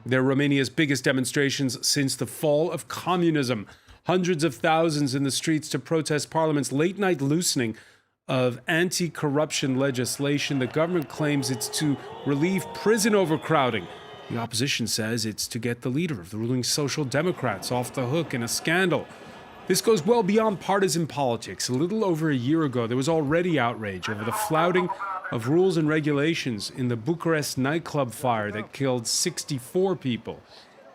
They're Romania's biggest demonstrations since the fall of communism. Hundreds of thousands in the streets to protest Parliament's late-night loosening of anti-corruption legislation. The government claims it's to relieve prison overcrowding. The opposition says it's to get the leader of the ruling Social Democrats off the hook in a scandal. This goes well beyond partisan politics. A little over a year ago, there was already outrage over the flouting of rules and regulations in the Bucharest nightclub fire that killed 64 people.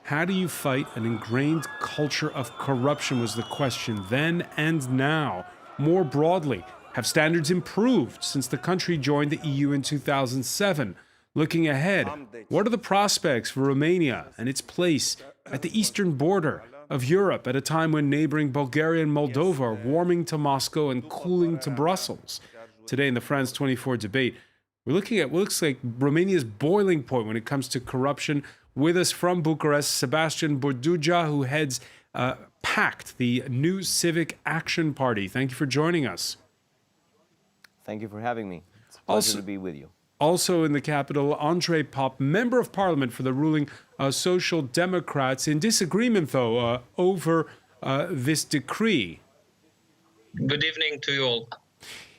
How do you fight an ingrained culture of corruption was the question then and now. More broadly, have standards improved since the country joined the EU in 2007? Looking ahead, what are the prospects for Romania and its place at the eastern border of Europe at a time when neighboring Bulgaria and Moldova are warming to Moscow and cooling to Brussels? Today in the France 24 debate, we're looking at what looks like Romania's boiling point when it comes to corruption. With us from Bucharest, Sebastian Borduja, who heads PACT, the New Civic Action Party. Thank you for joining us. Thank you for having me. It's a pleasure to be with you. Also in the capital, Andrei Pop, member of parliament for the ruling Social Democrats, in disagreement, though, over this decree. Good evening to you all.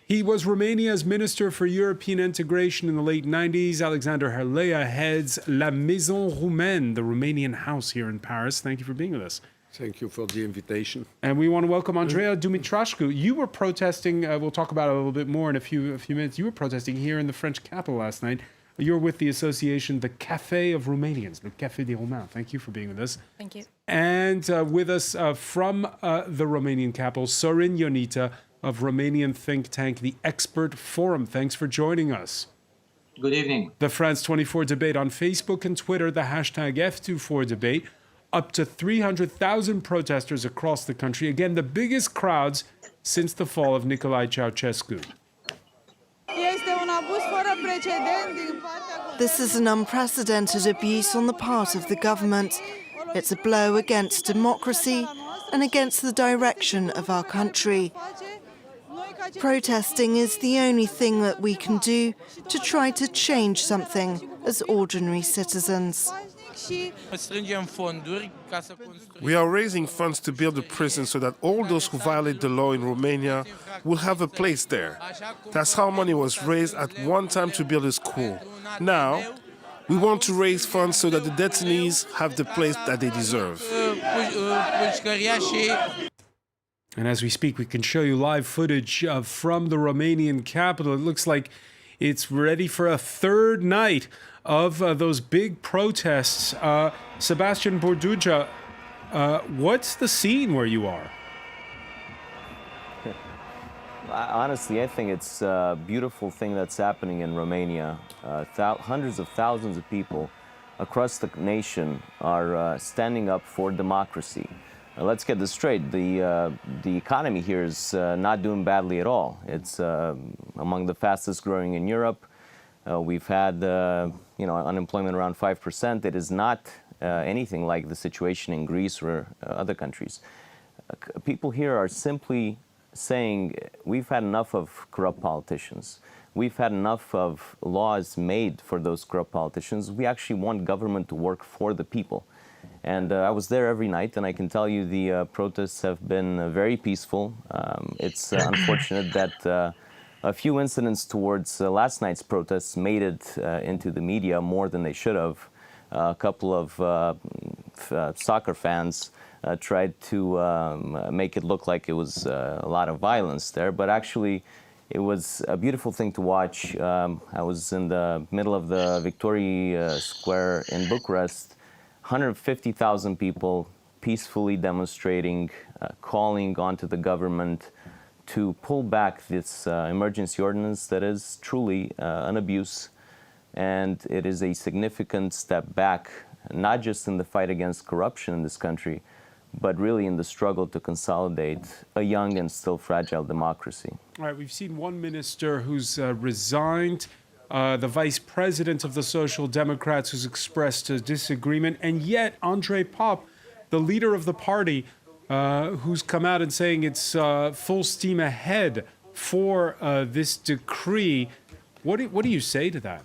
He was Romania's Minister for European Integration in the late 90s. Alexander Herlea heads La Maison Roumaine, the Romanian house here in Paris. Thank you for being with us. Thank you for the invitation. And we want to welcome Andreea Dumitrașcu. You were protesting, we'll talk about it a little bit more in a few minutes. You were protesting here in the French capital last night. You're with the association, the Café of Romanians, Le Café des Romains. Thank you for being with us. Thank you. And with us from the Romanian capital, Sorin Ionita of Romanian think tank, the Expert Forum. Thanks for joining us. Good evening. The France 24 debate on Facebook and Twitter, the hashtag F24 debate. Up to 300,000 protesters across the country. Again, the biggest crowds since the fall of Nicolae Ceausescu. This is an unprecedented abuse on the part of the government. It's a blow against democracy and against the direction of our country. Protesting is the only thing that we can do to try to change something as ordinary citizens. We are raising funds to build a prison so that all those who violate the law in Romania will have a place there. That's how money was raised at one time to build a school. Now, we want to raise funds so that the detainees have the place that they deserve. And as we speak, we can show you live footage from the Romanian capital. It looks like it's ready for a third night of those big protests. Sebastian Borduja, what's the scene where you are? Honestly, I think it's a beautiful thing that's happening in Romania. Hundreds of thousands of people across the nation are standing up for democracy. Let's get this straight. The economy here is not doing badly at all. It's among the fastest growing in Europe. We've had unemployment around 5%. It is not anything like the situation in Greece or other countries. People here are simply saying we've had enough of corrupt politicians. We've had enough of laws made for those corrupt politicians. We actually want government to work for the people. And I was there every night, and I can tell you the protests have been very peaceful. It's unfortunate that a few incidents towards last night's protests made it into the media more than they should have. A couple of soccer fans tried to make it look like it was a lot of violence there, but actually it was a beautiful thing to watch. I was in the middle of the Victoria Square in Bucharest, 150,000 people peacefully demonstrating, calling onto the government to pull back this emergency ordinance that is truly an abuse. And it is a significant step back, not just in the fight against corruption in this country, but really in the struggle to consolidate a young and still fragile democracy. All right, we've seen one minister who's resigned, the vice president of the Social Democrats who's expressed a disagreement, and yet Andrei Pop, the leader of the party, who's come out and saying it's full steam ahead for this decree. What do you say to that?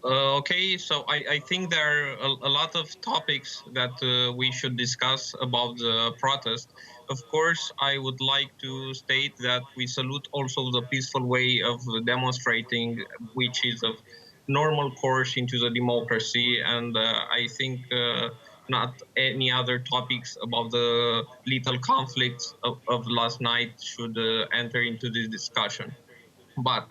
Okay, so I think there are a lot of topics that we should discuss about the protest. Of course, I would like to state that we salute also the peaceful way of demonstrating, which is a normal course into the democracy. And I think not any other topics about the little conflicts of last night should enter into this discussion. But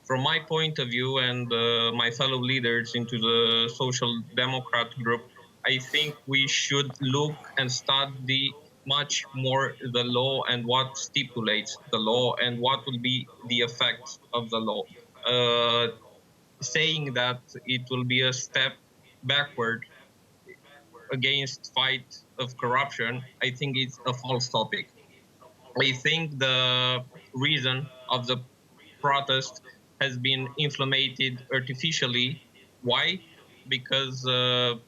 from my point of view and my fellow leaders into the Social Democrat group, I think we should look and study much more the law and what stipulates the law and what will be the effects of the law. Saying that it will be a step backward against fight of corruption, I think it's a false topic. I think the reason of the protest has been inflamed artificially. Why? Because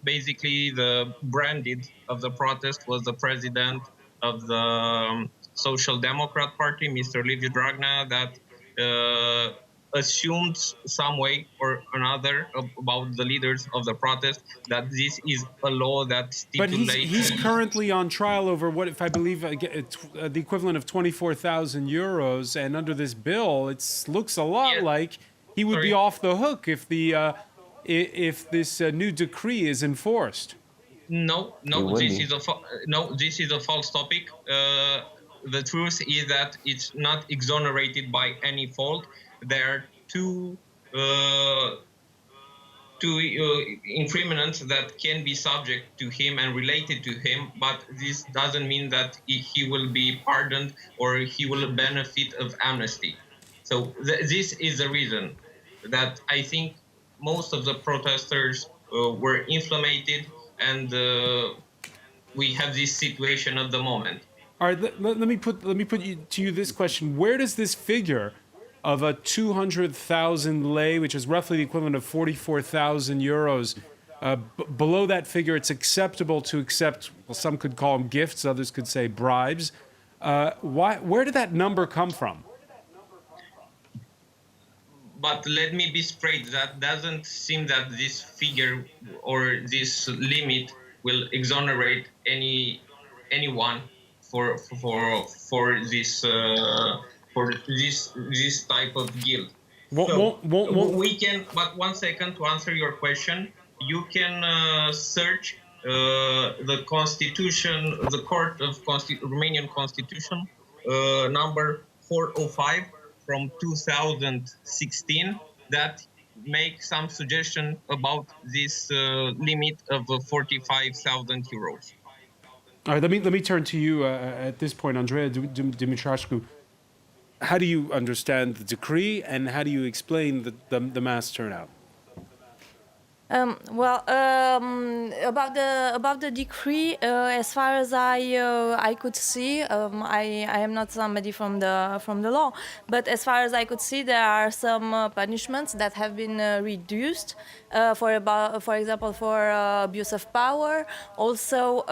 basically the branded of the protest was the president of the Social Democrat Party, Mr. Liviu Dragnea, that assumed some way or another about the leaders of the protest that this is a law that But stipulates. he's currently on trial over what, if I believe, the equivalent of 24,000 euros, and under this bill, it looks a lot Yeah. like he would be Sorry. off the hook if this new decree is enforced. No, It would this be. is this is a false topic. The truth is that it's not exonerated by any fault. There are two infringements that can be subject to him and related to him, but this doesn't mean that he will be pardoned or he will benefit of amnesty. So this is the reason that I think most of the protesters were inflamed, and we have this situation at the moment. All right, let me put to you this question: where does this figure of a 200,000 lei, which is roughly the equivalent of 44,000 euros, below that figure, it's acceptable to accept? Well, some could call them gifts, others could say bribes. Where did that number come from? But let me be straight, that doesn't seem that this figure or this limit will exonerate anyone for this this type of guilt. We can, but 1 second to answer your question, you can search the Constitution, the Court of Romanian Constitution, number 405 from 2016, that make some suggestion about this limit of 45,000 euros. All right, let me turn to you at this point, Andreea Dimitrov. How do you understand the decree, and how do you explain the mass turnout? About the decree, as far as I could see, I am not somebody from the law, but as far as I could see, there are some punishments that have been reduced. For example, for abuse of power. Also,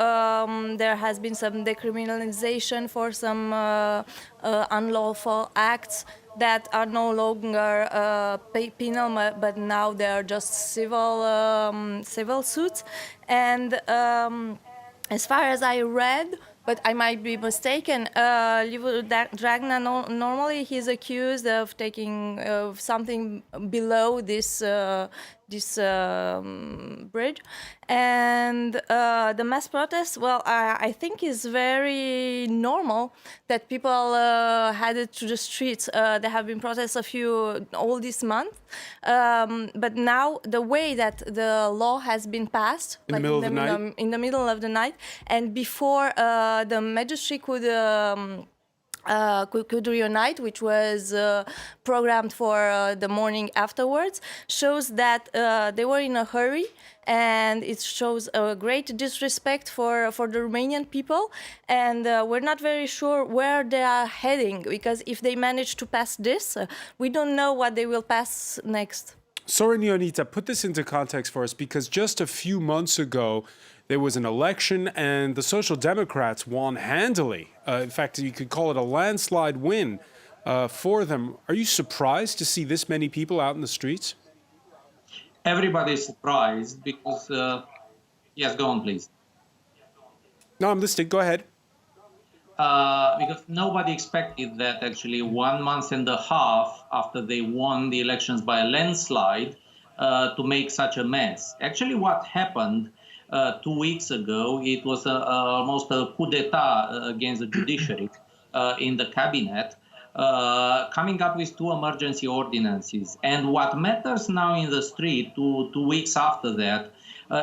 there has been some decriminalization for some unlawful acts that are no longer penal, but now they are just civil suits. And as far as I read, but I might be mistaken, Liviu Dragnea, normally he's accused of taking something below this bridge. And the mass protest, well, I think is very normal that people headed to the streets. There have been protests all this month. But now the way that the law has been passed, in the middle of the night, and before the magistrate could reunite, which was programmed for the morning afterwards, shows that they were in a hurry, and it shows a great disrespect for the Romanian people, and we're not very sure where they are heading, because if they manage to pass this, we don't know what they will pass next. Sorry, Anita, put this into context for us, because just a few months ago, there was an election and the Social Democrats won handily. In fact, you could call it a landslide win for them. Are you surprised to see this many people out in the streets? everybody's surprised because, yes, go on, please. No, I'm listening. Go ahead. Because nobody expected that actually 1 month and a half after they won the elections by a landslide to make such a mess. Actually, what happened 2 weeks ago, it was almost a coup d'etat against the judiciary in the cabinet, coming up with 2 emergency ordinances. And what matters now in the street, two weeks after that,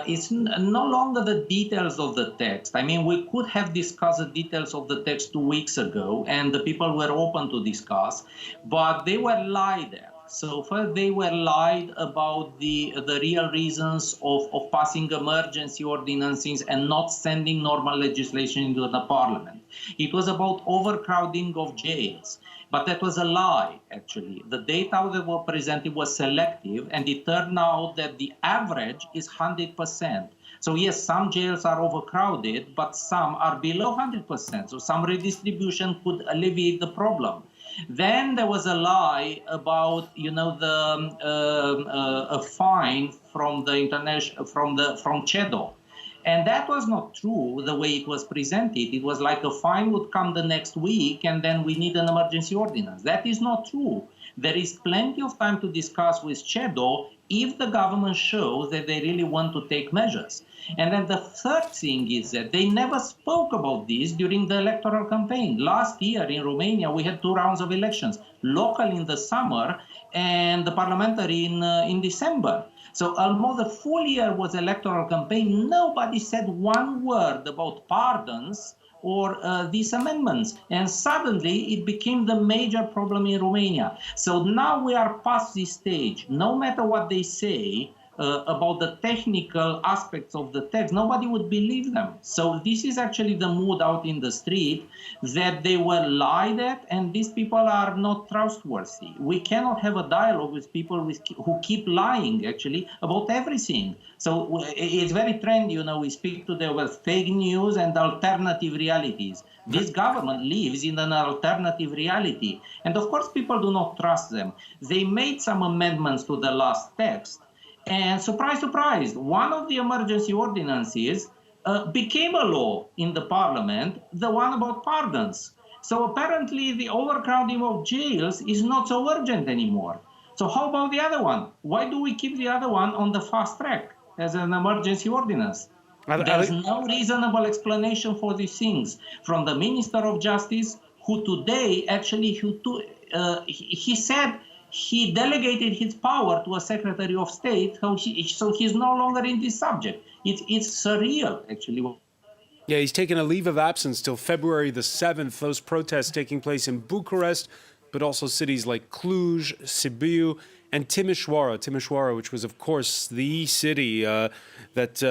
it's no longer the details of the text. I mean, we could have discussed the details of the text 2 weeks ago, and the people were open to discuss, but they were lied at. So first, they were lied about the real reasons of passing emergency ordinances and not sending normal legislation into the parliament. It was about overcrowding of jails. But that was a lie, actually. The data that were presented was selective, and it turned out that the average is 100%. So yes, some jails are overcrowded, but some are below 100%. So some redistribution could alleviate the problem. Then there was a lie about, a fine from the international, from CEDO. And that was not true the way it was presented. It was like a fine would come the next week and then we need an emergency ordinance. That is not true. There is plenty of time to discuss with CEDO if the government shows that they really want to take measures. And then the third thing is that they never spoke about this during the electoral campaign. Last year in Romania, we had 2 rounds of elections, local in the summer and the parliamentary in December. So almost a full year was electoral campaign. Nobody said one word about pardons or these amendments. And suddenly it became the major problem in Romania. So now we are past this stage. No matter what they say about the technical aspects of the text, nobody would believe them. So this is actually the mood out in the street, that they were lied at, and these people are not trustworthy. We cannot have a dialogue with people who keep lying, actually, about everything. So it's very trendy, we speak to them with fake news and alternative realities. This government lives in an alternative reality. And of course, people do not trust them. They made some amendments to the last text. And surprise, surprise, one of the emergency ordinances became a law in the parliament, the one about pardons. So apparently the overcrowding of jails is not so urgent anymore. So how about the other one? Why do we keep the other one on the fast track as an emergency ordinance? There's no reasonable explanation for these things. From the Minister of Justice, who today actually, he said, he delegated his power to a Secretary of State, so he's no longer in this subject. It's surreal, actually. Yeah, he's taken a leave of absence till February the 7th. Those protests taking place in Bucharest, but also cities like Cluj, Sibiu, and Timișoara, which was, of course, the city which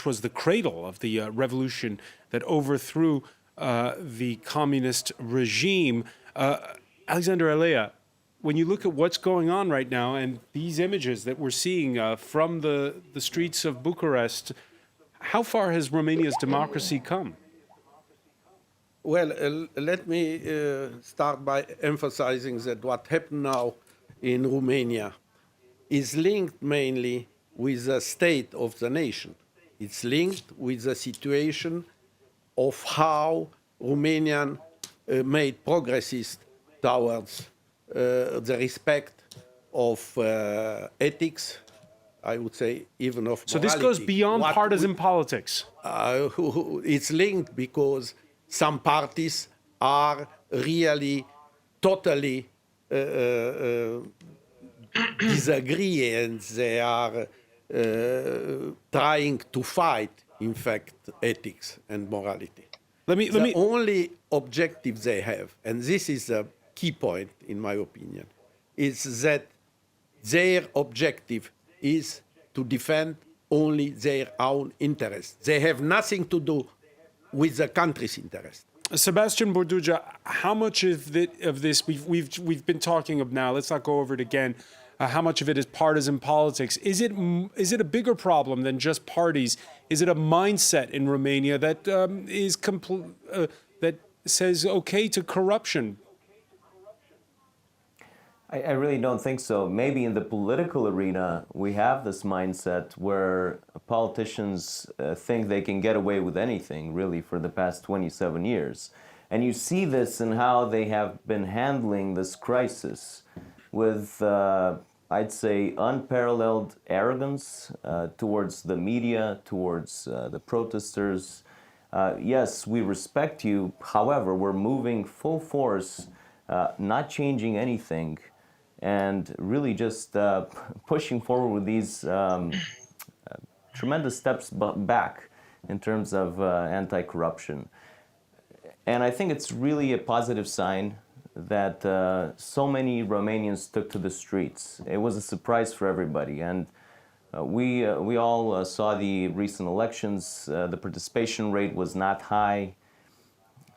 was the cradle of the revolution that overthrew the communist regime. Alexander Alea, when you look at what's going on right now and these images that we're seeing from the streets of Bucharest, how far has Romania's democracy come? Well, let me start by emphasizing that what happened now in Romania is linked mainly with the state of the nation. It's linked with the situation of how Romanian made progresses towards the respect of ethics, I would say, even of morality. So this goes beyond partisan politics. It's linked because some parties are really totally disagree, and they are trying to fight, in fact, ethics and morality. The only objective they have, and this is a key point, in my opinion, is that their objective is to defend only their own interests. They have nothing to do with the country's interest. Sebastian Borduja, how much of this we've been talking of now? Let's not go over it again. How much of it is partisan politics? Is it a bigger problem than just parties? Is it a mindset in Romania that that says okay to corruption? I really don't think so. Maybe in the political arena, we have this mindset where politicians think they can get away with anything, really, for the past 27 years. And you see this in how they have been handling this crisis with, I'd say, unparalleled arrogance towards the media, towards the protesters. Yes, we respect you. However, we're moving full force, not changing anything, and really just pushing forward with these tremendous steps back in terms of anti-corruption. And I think it's really a positive sign that so many Romanians took to the streets. It was a surprise for everybody, and we all saw the recent elections. The participation rate was not high.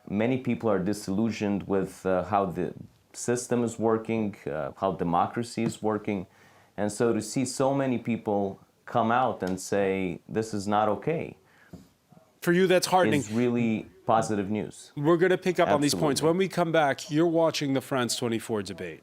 Many people are disillusioned with how the system is working, how democracy is working. And so to see so many people come out and say, this is not okay, For you, that's heartening. is really positive news. We're going to pick up on these points. Absolutely. When we come back, you're watching the France 24 debate.